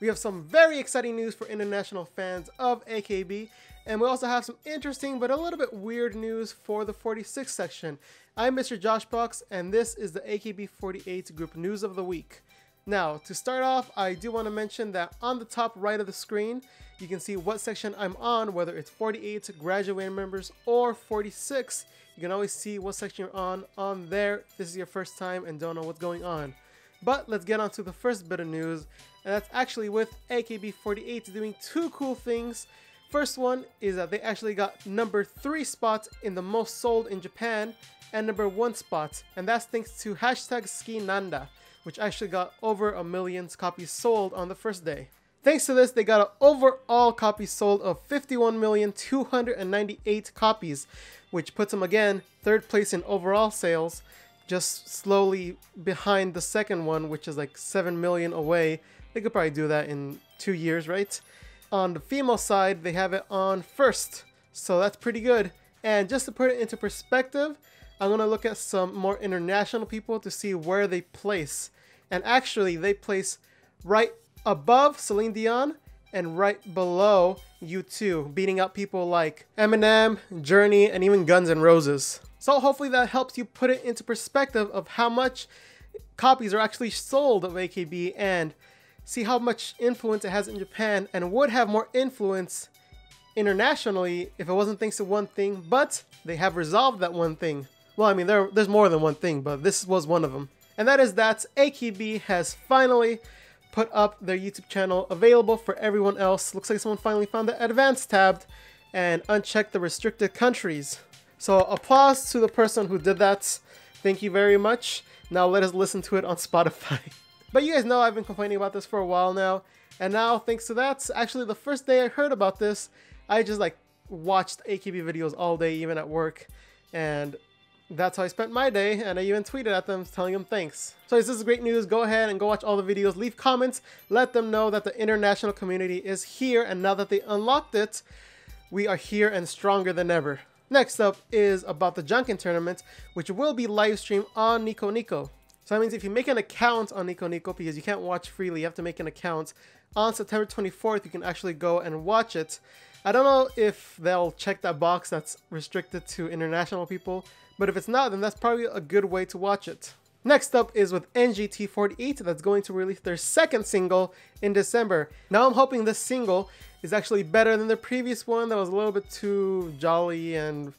We have some very exciting news for international fans of AKB, and we also have some interesting but a little bit weird news for the 46 section. I'm Mr. Josh Box, and this is the AKB48 group news of the week. Now, to start off, I do want to mention that on the top right of the screen, you can see what section I'm on, whether it's 48 graduating members or 46. You can always see what section you're on there if this is your first time and don't know what's going on. But let's get on to the first bit of news, and that's actually with AKB48 doing two cool things. First one is that they actually got number 3 spot in the most sold in Japan and number 1 spot, and that's thanks to hashtag #SkiNanda, which actually got over 1 million copies sold on the first day. Thanks to this, they got an overall copies sold of 51,298 copies, which puts them again 3rd place in overall sales, just slowly behind the second one, which is like 7 million away. They could probably do that in 2 years, right? On the female side, they have it on 1st, so that's pretty good. And just to put it into perspective, I'm going to look at some more international people to see where they place. And actually, they place right above Celine Dion and right below U2, beating out people like Eminem, Journey, and even Guns N' Roses. So hopefully that helps you put it into perspective of how much copies are actually sold of AKB and see how much influence it has in Japan, and would have more influence internationally if it wasn't thanks to one thing, but they have resolved that one thing. Well, I mean, there's more than one thing, but this was one of them. And that is that AKB has finally put up their YouTube channel available for everyone else. Looks like someone finally found the advanced tab and unchecked the restricted countries. So applause to the person who did that. Thank you very much. Now let us listen to it on Spotify. But you guys know I've been complaining about this for a while now. And now thanks to that, actually the first day I heard about this, I just like watched AKB videos all day, even at work. And that's how I spent my day, and I even tweeted at them telling them thanks. So this is great news. Go ahead and go watch all the videos, leave comments, let them know that the international community is here, and now that they unlocked it, we are here and stronger than ever. Next up is about the Janken tournament, which will be live streamed on NicoNico. So that means if you make an account on NicoNico, because you can't watch freely, you have to make an account, on September 24th, you can actually go and watch it. I don't know if they'll check that box that's restricted to international people, but if it's not, then that's probably a good way to watch it. Next up is with NGT48, that's going to release their 2nd single in December. Now I'm hoping this single is actually better than the previous one that was a little bit too jolly, and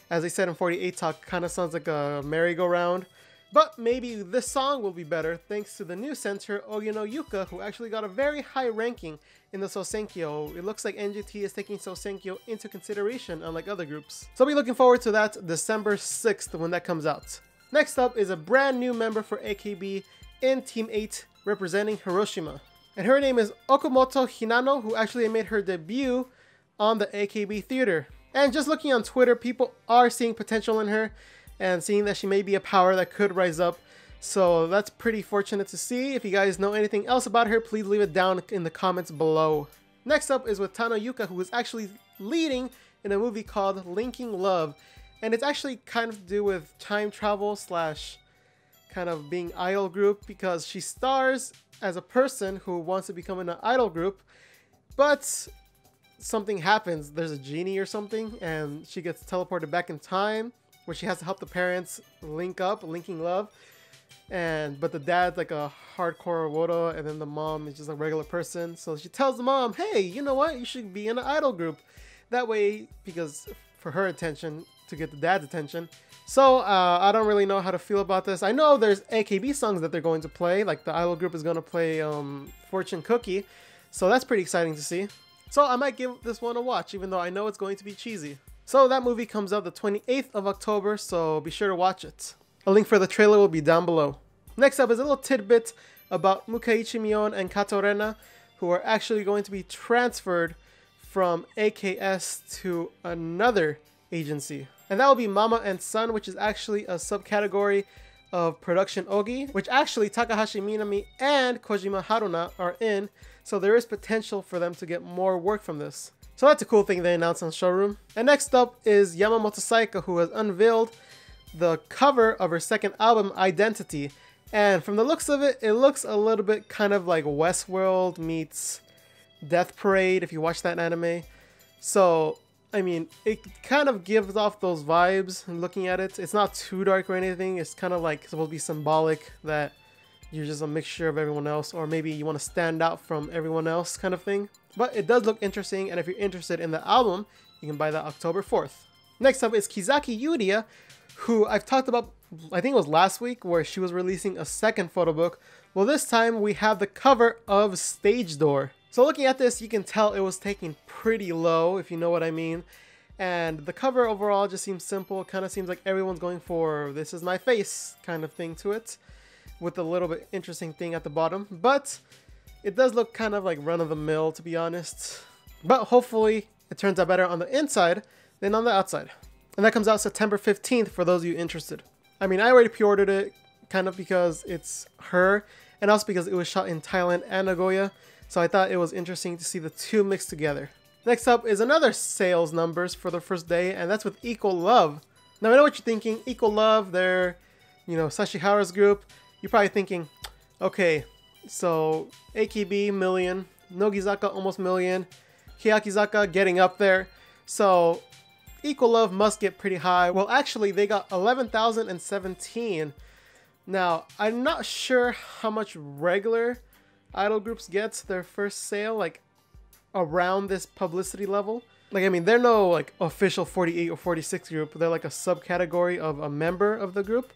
as I said in 48 talk, kind of sounds like a merry-go-round. But maybe this song will be better thanks to the new censor Yuka, who actually got a very high ranking in the Sosenkyo. It looks like NGT is taking Sosenkyo into consideration, unlike other groups. So I'll be looking forward to that December 6th when that comes out. Next up is a brand new member for AKB in Team 8 representing Hiroshima. And her name is Okumoto Hinano, who actually made her debut on the AKB theater. And just looking on Twitter, people are seeing potential in her and seeing that she may be a power that could rise up. So that's pretty fortunate to see. If you guys know anything else about her, please leave it down in the comments below. Next up is with Tano Yuka, who is actually leading in a movie called Linking Love. And it's actually kind of to do with time travel slash kind of being idol group, because she stars as a person who wants to become an idol group, but something happens. There's a genie or something, and she gets teleported back in time, where she has to help the parents linking love. But the dad's like a hardcore wodo, and then the mom is just a regular person. So she tells the mom, hey, you know what? You should be in an idol group. That way, because for her attention, to get the dad's attention. So I don't really know how to feel about this. I know there's AKB songs that they're going to play. Like the idol group is going to play Fortune Cookie. So that's pretty exciting to see. So I might give this one a watch, even though I know it's going to be cheesy. So that movie comes out the 28th of October, so be sure to watch it. A link for the trailer will be down below. Next up is a little tidbit about Mukaichi, Mion, and Kato, Rena, who are actually going to be transferred from AKS to another agency. And that will be Mama and Son, which is actually a subcategory of Production Ogi, which actually Takahashi Minami and Kojima Haruna are in, so there is potential for them to get more work from this. So that's a cool thing they announced on Showroom. And next up is Yamamoto Sayaka, who has unveiled the cover of her 2nd album, Identity. And from the looks of it, it looks a little bit kind of like Westworld meets Death Parade, if you watch that anime. So, I mean, it kind of gives off those vibes looking at it. It's not too dark or anything. It's kind of like supposed to be symbolic that you're just a mixture of everyone else, or maybe you want to stand out from everyone else kind of thing. But it does look interesting, and if you're interested in the album, you can buy that October 4th. Next up is Kizaki Yuria, who I've talked about, I think it was last week, where she was releasing a second photo book. Well, this time we have the cover of Stagedoor. So looking at this, you can tell it was taken pretty low, if you know what I mean. And the cover overall just seems simple. It kind of seems like everyone's going for "this is my face" kind of thing to it, with a little bit interesting thing at the bottom. But it does look kind of like run-of-the-mill, to be honest. But hopefully it turns out better on the inside than on the outside. And that comes out September 15th for those of you interested. I mean, I already pre-ordered it kind of because it's her, and also because it was shot in Thailand and Nagoya. So I thought it was interesting to see the two mixed together. Next up is another sales numbers for the first day, and that's with Equal Love. Now I know what you're thinking. Equal Love, they're, you know, Sashihara's group. You're probably thinking, okay, so AKB million, Nogizaka almost million, Hyakizaka getting up there. So Equal Love must get pretty high. Well, actually, they got 11,017. Now, I'm not sure how much regular idol groups get their first sale, like around this publicity level. Like, I mean, they're no like official 48 or 46 group. They're like a subcategory of a member of the group.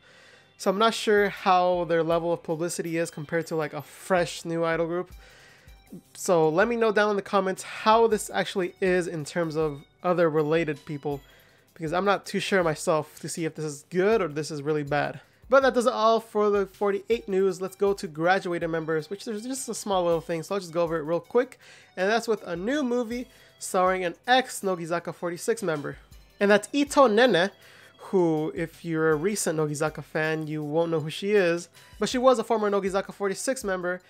So I'm not sure how their level of publicity is compared to like a fresh new idol group. So let me know down in the comments how this actually is in terms of other related people, because I'm not too sure myself to see if this is good or this is really bad. But that does it all for the 48 news. Let's go to graduated members, which there's just a small little thing, so I'll just go over it real quick. And that's with a new movie starring an ex-Nogizaka46 member. And that's Ito Nene, who, if you're a recent Nogizaka fan, you won't know who she is. But she was a former Nogizaka46 member.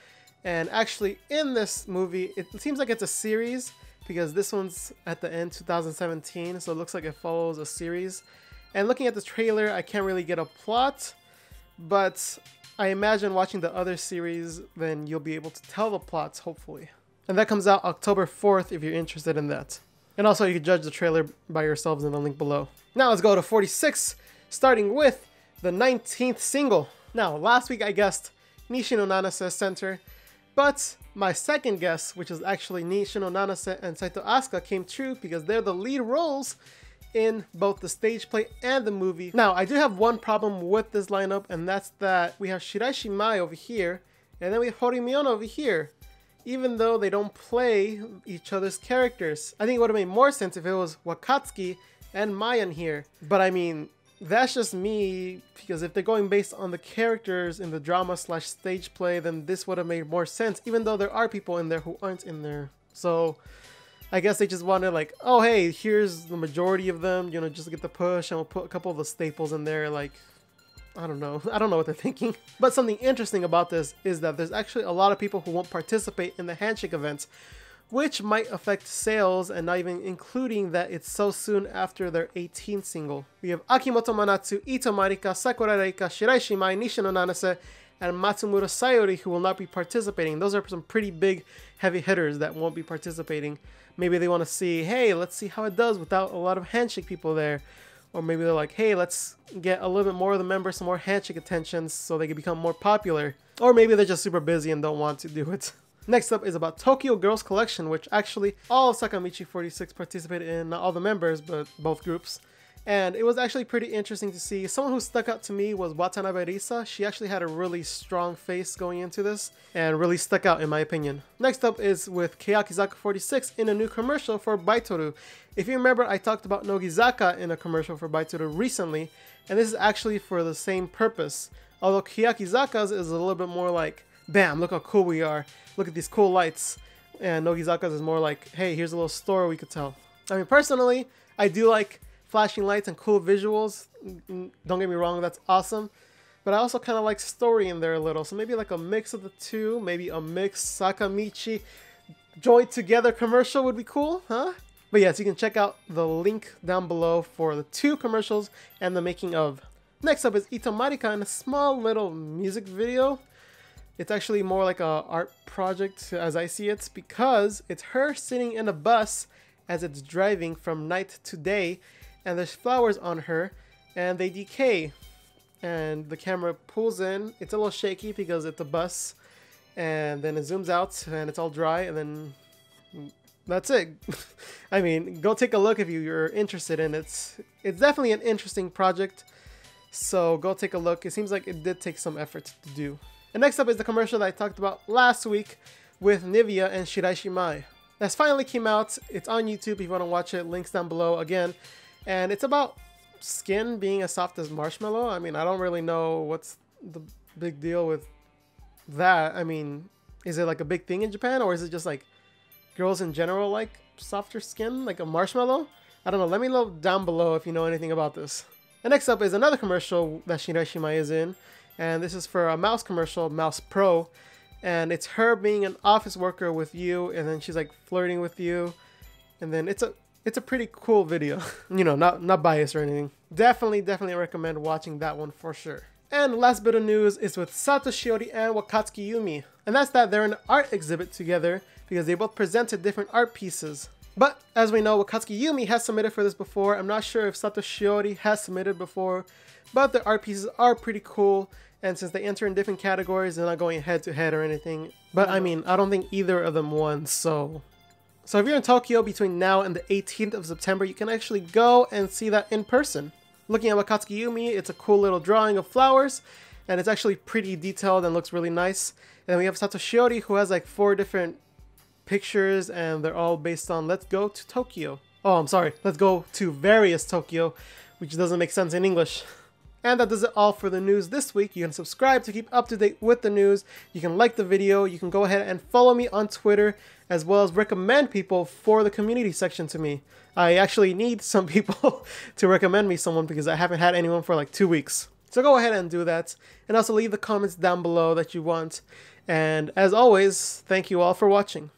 And actually, in this movie, it seems like it's a series, because this one's at the end 2017, so it looks like it follows a series. And looking at the trailer, I can't really get a plot, but I imagine watching the other series, then you'll be able to tell the plots, hopefully. And that comes out October 4th if you're interested in that. And also you can judge the trailer by yourselves in the link below. Now let's go to 46, starting with the 19th single. Now, last week I guessed Nishino Nanase Center, but my second guess, which is actually Nishino Nanase and Saito Asuka, came true because they're the lead roles in both the stage play and the movie. Now, I do have one problem with this lineup, and that's that we have Shiraishi Mai over here, and then we have Mion over here, even though they don't play each other's characters. I think it would have made more sense if it was Wakatsuki and Mion here. But I mean, that's just me, because if they're going based on the characters in the drama slash stage play, then this would have made more sense, even though there are people in there who aren't in there. So I guess they just wanted like, oh hey, here's the majority of them, you know, just get the push, and we'll put a couple of the staples in there. Like, I don't know what they're thinking. But something interesting about this is that there's actually a lot of people who won't participate in the handshake events, which might affect sales, and not even including that it's so soon after their 18th single. We have Akimoto Manatsu, Ito Marika, Sakura Reika, Shiraishi Mai, Nishino Nanase, and Matsumura Sayori, who will not be participating. Those are some pretty big heavy hitters that won't be participating. Maybe they want to see, hey, let's see how it does without a lot of handshake people there. Or maybe they're like, hey, let's get a little bit more of the members, some more handshake attentions so they can become more popular. Or maybe they're just super busy and don't want to do it. Next up is about Tokyo Girls Collection, which actually all of Sakamichi46 participated in, not all the members, but both groups. And it was actually pretty interesting to see. Someone who stuck out to me was Watanabe Risa. She actually had a really strong face going into this and really stuck out in my opinion. Next up is with Keyakizaka46 in a new commercial for Baitoru. If you remember, I talked about Nogizaka in a commercial for Baitoru recently, and this is actually for the same purpose. Although Keyakizaka's is a little bit more like, bam, look how cool we are, look at these cool lights. And Nogizaka's is more like, hey, here's a little story we could tell. I mean, personally, I do like flashing lights and cool visuals. Don't get me wrong, that's awesome. But I also kind of like story in there a little. So maybe like a mix of the two, maybe a mixed Sakamichi joined together commercial would be cool, huh? But yes, you can check out the link down below for the two commercials and the making of. Next up is Ito Marika in a small little music video. It's actually more like a art project as I see it, because it's her sitting in a bus as it's driving from night to day, and there's flowers on her and they decay, and the camera pulls in. It's a little shaky because it's a bus, and then it zooms out and it's all dry, and then that's it. I mean, go take a look if you're interested in it. It's definitely an interesting project, so go take a look. It seems like it did take some effort to do. And next up is the commercial that I talked about last week with Nivea and Shirashimai. That's finally came out. It's on YouTube if you want to watch it. Links down below again. And it's about skin being as soft as marshmallow. I mean, I don't really know what's the big deal with that. I mean, is it like a big thing in Japan, or is it just like girls in general like softer skin, like a marshmallow? I don't know. Let me know down below if you know anything about this. And next up is another commercial that Shirashimai is in. And this is for a mouse commercial, Mouse Pro. And it's her being an office worker with you, and then she's like flirting with you. And then it's a pretty cool video. You know, not biased or anything. Definitely recommend watching that one for sure. And the last bit of news is with Sato Shiori and Wakatsuki Yumi. And that's that they're in an art exhibit together because they both presented different art pieces. But as we know, Wakatsuki Yumi has submitted for this before. I'm not sure if Sato Shiori has submitted before, but the art pieces are pretty cool. And since they enter in different categories, they're not going head to head or anything. But I mean, I don't think either of them won, so if you're in Tokyo between now and the 18th of September, you can actually go and see that in person. Looking at Wakatsuki Yumi, it's a cool little drawing of flowers, and it's actually pretty detailed and looks really nice. And then we have Sato Shiori, who has like 4 different pictures, and they're all based on Let's Go to Tokyo. Oh, I'm sorry, Let's Go to Various Tokyo, which doesn't make sense in English. And that does it all for the news this week. You can subscribe to keep up to date with the news. You can like the video. You can go ahead and follow me on Twitter, as well as recommend people for the community section to me. I actually need some people to recommend me someone because I haven't had anyone for like 2 weeks. So go ahead and do that. And also leave the comments down below that you want. And as always, thank you all for watching.